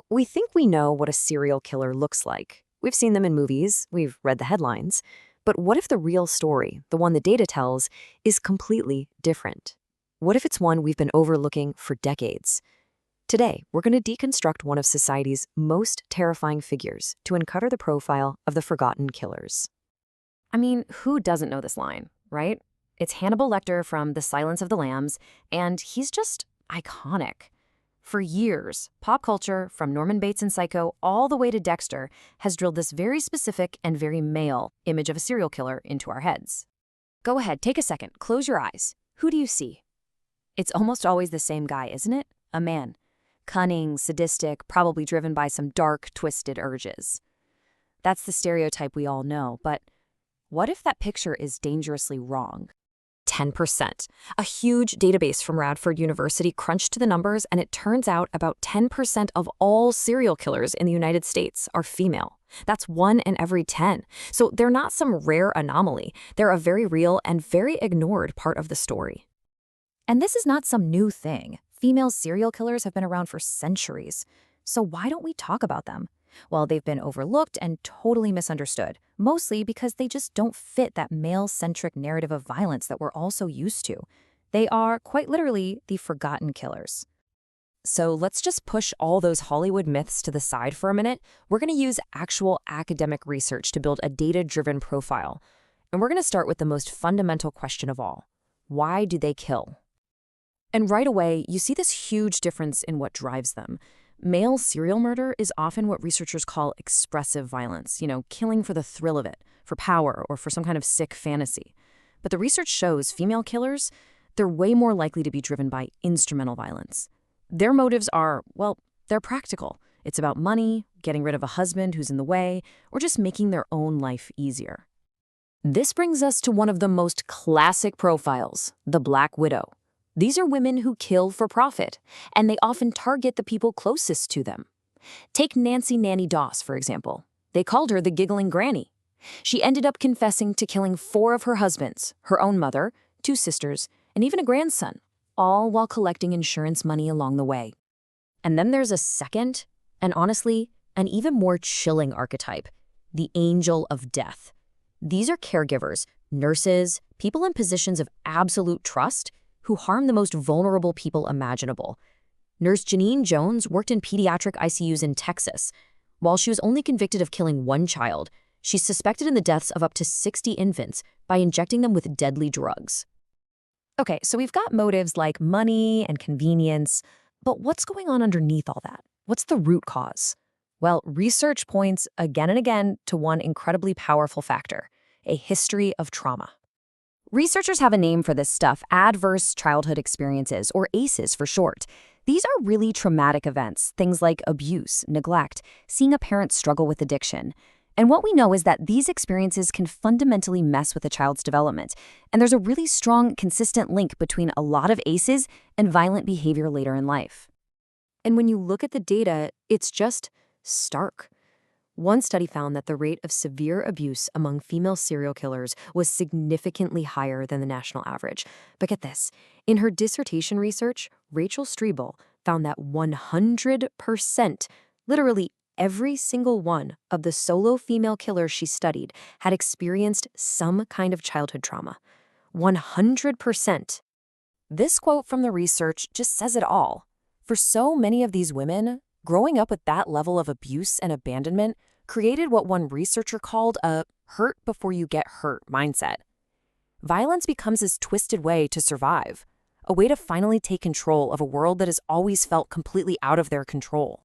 We think we know what a serial killer looks like. We've seen them in movies, we've read the headlines. But what if the real story, the one the data tells, is completely different? What if it's one we've been overlooking for decades? Today, we're going to deconstruct one of society's most terrifying figures to uncover the profile of the forgotten killers. I mean, who doesn't know this line, right? It's Hannibal Lecter from The Silence of the Lambs, and he's just iconic. For years, pop culture, from Norman Bates in Psycho all the way to Dexter, has drilled this very specific and very male image of a serial killer into our heads. Go ahead, take a second, close your eyes. Who do you see? It's almost always the same guy, isn't it? A man. Cunning, sadistic, probably driven by some dark, twisted urges. That's the stereotype we all know, but what if that picture is dangerously wrong? 10%. A huge database from Radford University crunched the numbers, and it turns out about 10% of all serial killers in the United States are female. That's 1 in every 10. So they're not some rare anomaly. They're a very real and very ignored part of the story. And this is not some new thing. Female serial killers have been around for centuries. So why don't we talk about them? Well, they've been overlooked and totally misunderstood, mostly because they just don't fit that male-centric narrative of violence that we're all so used to. They are, quite literally, the forgotten killers. So let's just push all those Hollywood myths to the side for a minute. We're going to use actual academic research to build a data-driven profile. And we're going to start with the most fundamental question of all. Why do they kill? And right away, you see this huge difference in what drives them. Male serial murder is often what researchers call expressive violence, killing for the thrill of it, for power, or for some kind of sick fantasy. But the research shows female killers, they're way more likely to be driven by instrumental violence. Their motives are, well, they're practical. It's about money, getting rid of a husband who's in the way, or just making their own life easier. This brings us to one of the most classic profiles, the Black Widow. These are women who kill for profit, and they often target the people closest to them. Take Nancy Nanny Doss, for example. They called her the giggling granny. She ended up confessing to killing 4 of her husbands, her own mother, 2 sisters, and even a grandson, all while collecting insurance money along the way. And then there's a second, and honestly, an even more chilling archetype, the angel of death. These are caregivers, nurses, people in positions of absolute trust who harm the most vulnerable people imaginable. Nurse Janine Jones worked in pediatric ICUs in Texas. While she was only convicted of killing 1 child, she's suspected in the deaths of up to 60 infants by injecting them with deadly drugs. Okay, so we've got motives like money and convenience, but what's going on underneath all that? What's the root cause? Well, research points again and again to one incredibly powerful factor: a history of trauma. Researchers have a name for this stuff: adverse childhood experiences, or ACEs for short. These are really traumatic events, things like abuse, neglect, seeing a parent struggle with addiction. And what we know is that these experiences can fundamentally mess with a child's development. And there's a really strong, consistent link between a lot of ACEs and violent behavior later in life. And when you look at the data, it's just stark. One study found that the rate of severe abuse among female serial killers was significantly higher than the national average. But get this, in her dissertation research, Rachel Strebel found that 100%, literally every single one of the solo female killers she studied had experienced some kind of childhood trauma. 100%. This quote from the research just says it all. For so many of these women, growing up with that level of abuse and abandonment created what one researcher called a hurt before you get hurt mindset. Violence becomes this twisted way to survive, a way to finally take control of a world that has always felt completely out of their control.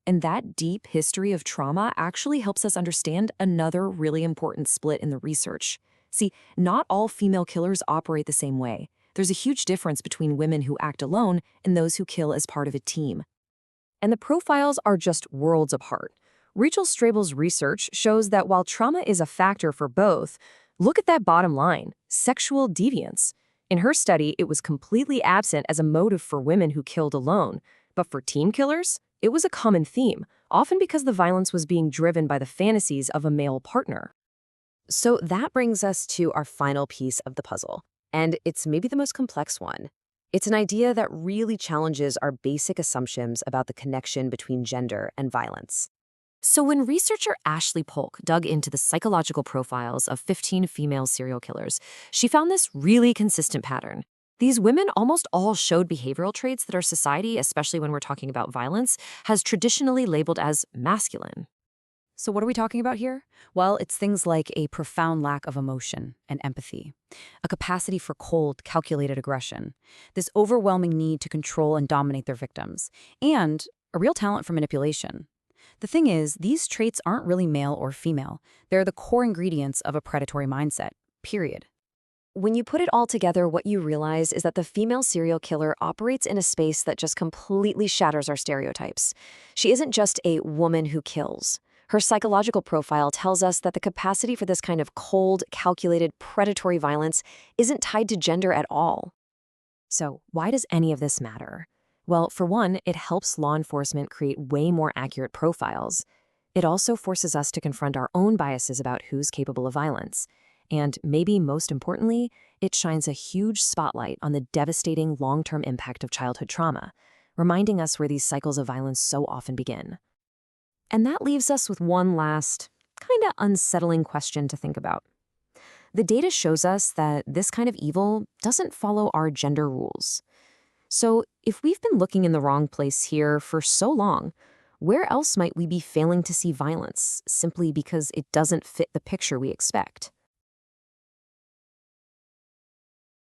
And that deep history of trauma actually helps us understand another really important split in the research. See, not all female killers operate the same way. There's a huge difference between women who act alone and those who kill as part of a team. And the profiles are just worlds apart. Rachel Strebel's research shows that while trauma is a factor for both, look at that bottom line: sexual deviance. In her study, it was completely absent as a motive for women who killed alone. But for team killers, it was a common theme, often because the violence was being driven by the fantasies of a male partner. So that brings us to our final piece of the puzzle, and it's maybe the most complex one. It's an idea that really challenges our basic assumptions about the connection between gender and violence. So, when researcher Ashley Polk dug into the psychological profiles of 15 female serial killers, she found this really consistent pattern. These women almost all showed behavioral traits that our society, especially when we're talking about violence, has traditionally labeled as masculine. So, what are we talking about here? Well, it's things like a profound lack of emotion and empathy, a capacity for cold, calculated aggression, this overwhelming need to control and dominate their victims, and a real talent for manipulation. The thing is, these traits aren't really male or female. They're the core ingredients of a predatory mindset, period. When you put it all together, what you realize is that the female serial killer operates in a space that just completely shatters our stereotypes. She isn't just a woman who kills. Her psychological profile tells us that the capacity for this kind of cold, calculated, predatory violence isn't tied to gender at all. So, why does any of this matter? Well, for one, it helps law enforcement create way more accurate profiles. It also forces us to confront our own biases about who's capable of violence. And maybe most importantly, it shines a huge spotlight on the devastating long-term impact of childhood trauma, reminding us where these cycles of violence so often begin. And that leaves us with one last, kind of unsettling question to think about. The data shows us that this kind of evil doesn't follow our gender rules. So if we've been looking in the wrong place here for so long, where else might we be failing to see violence simply because it doesn't fit the picture we expect?